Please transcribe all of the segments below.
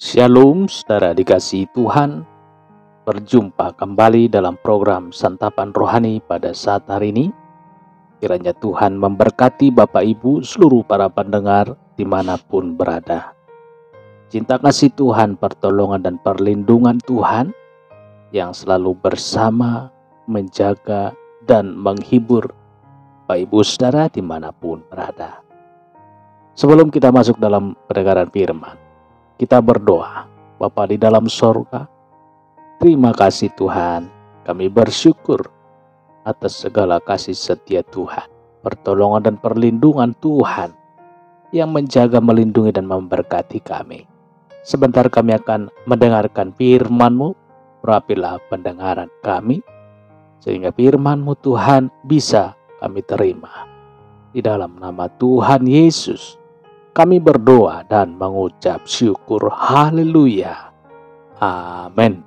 Shalom, saudara dikasihi Tuhan. Berjumpa kembali dalam program Santapan Rohani pada saat hari ini. Kiranya Tuhan memberkati Bapak Ibu seluruh para pendengar dimanapun berada. Cinta kasih Tuhan, pertolongan dan perlindungan Tuhan yang selalu bersama, menjaga dan menghibur Bapak Ibu saudara dimanapun berada. Sebelum kita masuk dalam pendengaran firman, kita berdoa. Bapa di dalam sorga, terima kasih Tuhan. Kami bersyukur atas segala kasih setia Tuhan, pertolongan dan perlindungan Tuhan yang menjaga, melindungi dan memberkati kami. Sebentar kami akan mendengarkan firman-Mu. Rapilah pendengaran kami, sehingga firman-Mu Tuhan bisa kami terima. Di dalam nama Tuhan Yesus kami berdoa dan mengucap syukur. Haleluya. Amin.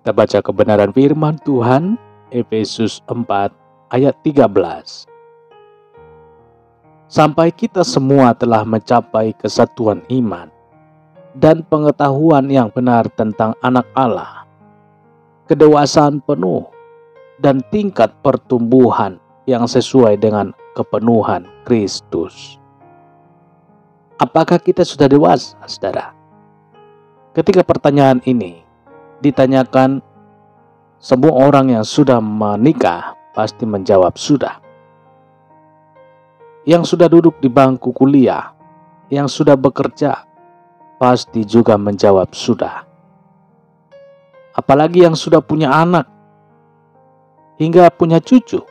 Kita baca kebenaran firman Tuhan, Efesus 4 ayat 13. Sampai kita semua telah mencapai kesatuan iman dan pengetahuan yang benar tentang anak Allah, kedewasaan penuh dan tingkat pertumbuhan yang sesuai dengan kepenuhan Kristus. Apakah kita sudah dewasa, saudara? Ketika pertanyaan ini ditanyakan, semua orang yang sudah menikah pasti menjawab sudah. Yang sudah duduk di bangku kuliah, yang sudah bekerja, pasti juga menjawab sudah. Apalagi yang sudah punya anak, hingga punya cucu,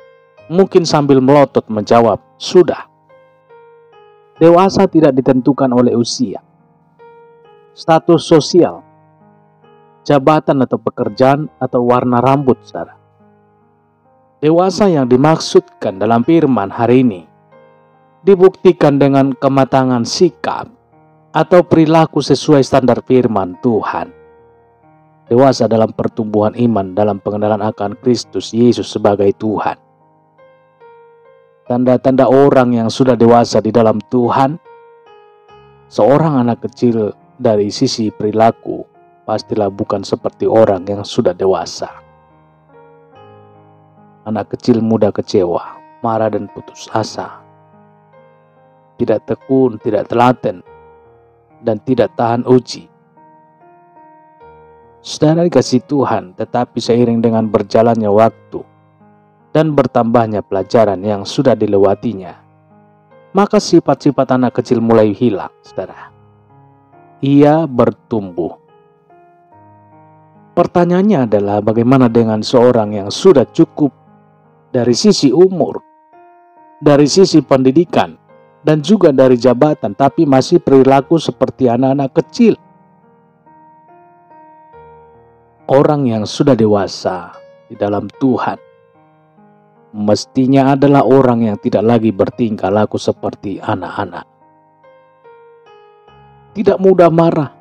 mungkin sambil melotot menjawab sudah. Dewasa tidak ditentukan oleh usia, status sosial, jabatan atau pekerjaan, atau warna rambut, saudara. Dewasa yang dimaksudkan dalam firman hari ini dibuktikan dengan kematangan sikap atau perilaku sesuai standar firman Tuhan. Dewasa dalam pertumbuhan iman dalam pengenalan akan Kristus Yesus sebagai Tuhan. Tanda-tanda orang yang sudah dewasa di dalam Tuhan, seorang anak kecil dari sisi perilaku pastilah bukan seperti orang yang sudah dewasa. Anak kecil mudah kecewa, marah dan putus asa, tidak tekun, tidak telaten, dan tidak tahan uji. Saudara dikasihi Tuhan, tetapi seiring dengan berjalannya waktu dan bertambahnya pelajaran yang sudah dilewatinya, maka sifat-sifat anak kecil mulai hilang, saudara. Ia bertumbuh. Pertanyaannya adalah bagaimana dengan seorang yang sudah cukup dari sisi umur, dari sisi pendidikan, dan juga dari jabatan, tapi masih perilaku seperti anak-anak kecil? Orang yang sudah dewasa di dalam Tuhan mestinya adalah orang yang tidak lagi bertingkah laku seperti anak-anak. Tidak mudah marah,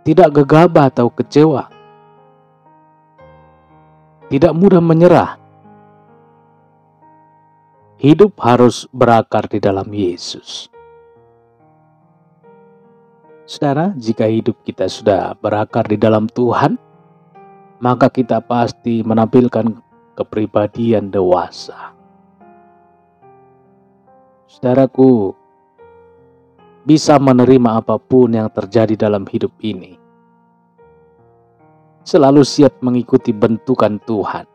tidak gegabah atau kecewa, tidak mudah menyerah. Hidup harus berakar di dalam Yesus. Saudara, jika hidup kita sudah berakar di dalam Tuhan, maka kita pasti menampilkan kepribadian dewasa. Saudaraku, bisa menerima apapun yang terjadi dalam hidup ini. Selalu siap mengikuti bentukan Tuhan.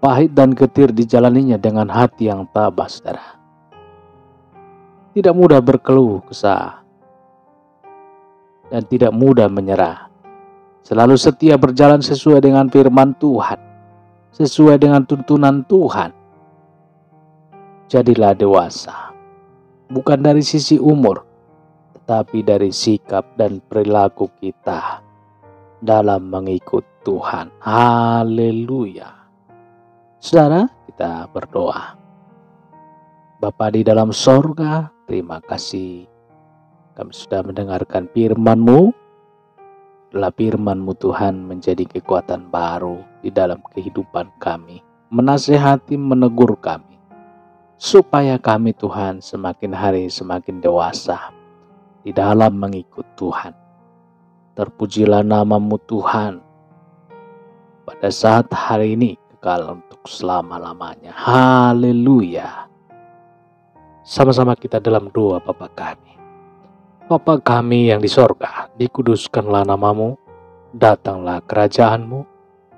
Pahit dan getir dijalaninya dengan hati yang tabah, saudara. Tidak mudah berkeluh kesah dan tidak mudah menyerah. Selalu setia berjalan sesuai dengan firman Tuhan, sesuai dengan tuntunan Tuhan. Jadilah dewasa, bukan dari sisi umur, tetapi dari sikap dan perilaku kita dalam mengikut Tuhan. Haleluya. Saudara, kita berdoa. Bapa di dalam sorga, terima kasih kami sudah mendengarkan firman-Mu. Telah firman-Mu Tuhan menjadi kekuatan baru di dalam kehidupan kami, menasehati, menegur kami, supaya kami Tuhan semakin hari semakin dewasa di dalam mengikut Tuhan. Terpujilah nama-Mu Tuhan pada saat hari ini kekal untuk selama-lamanya. Haleluya. Sama-sama kita dalam doa Bapa kami. Bapa kami yang di sorga, dikuduskanlah nama-Mu, datanglah kerajaan-Mu,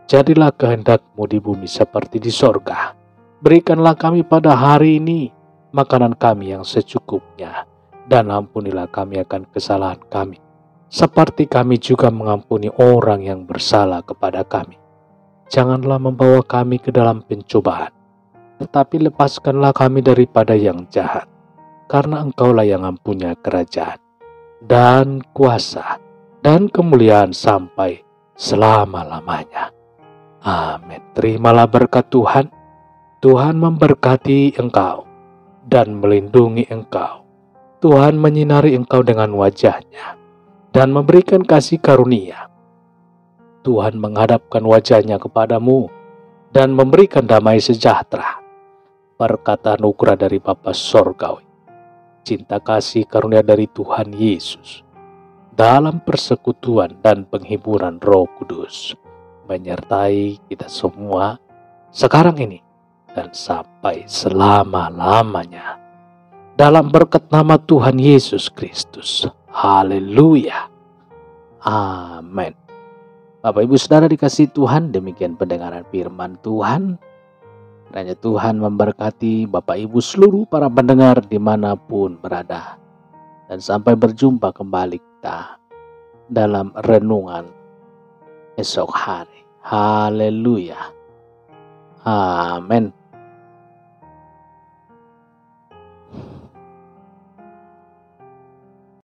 jadilah kehendak-Mu di bumi seperti di sorga. Berikanlah kami pada hari ini makanan kami yang secukupnya, dan ampunilah kami akan kesalahan kami, seperti kami juga mengampuni orang yang bersalah kepada kami. Janganlah membawa kami ke dalam pencobaan, tetapi lepaskanlah kami daripada yang jahat, karena Engkaulah yang mempunyai kerajaan, dan kuasa, dan kemuliaan sampai selama-lamanya. Amin. Terimalah berkat Tuhan. Tuhan memberkati engkau dan melindungi engkau. Tuhan menyinari engkau dengan wajah-Nya dan memberikan kasih karunia. Tuhan menghadapkan wajah-Nya kepadamu dan memberikan damai sejahtera. Berkat anugerah dari Bapa Sorgawi, cinta kasih karunia dari Tuhan Yesus, dalam persekutuan dan penghiburan Roh Kudus, menyertai kita semua sekarang ini dan sampai selama-lamanya. Dalam berkat nama Tuhan Yesus Kristus. Haleluya. Amin. Bapak Ibu Saudara dikasihi Tuhan, demikian pendengaran firman Tuhan. Kiranya Tuhan memberkati Bapak Ibu seluruh para pendengar dimanapun berada. Dan sampai berjumpa kembali kita dalam renungan esok hari. Haleluya. Amin.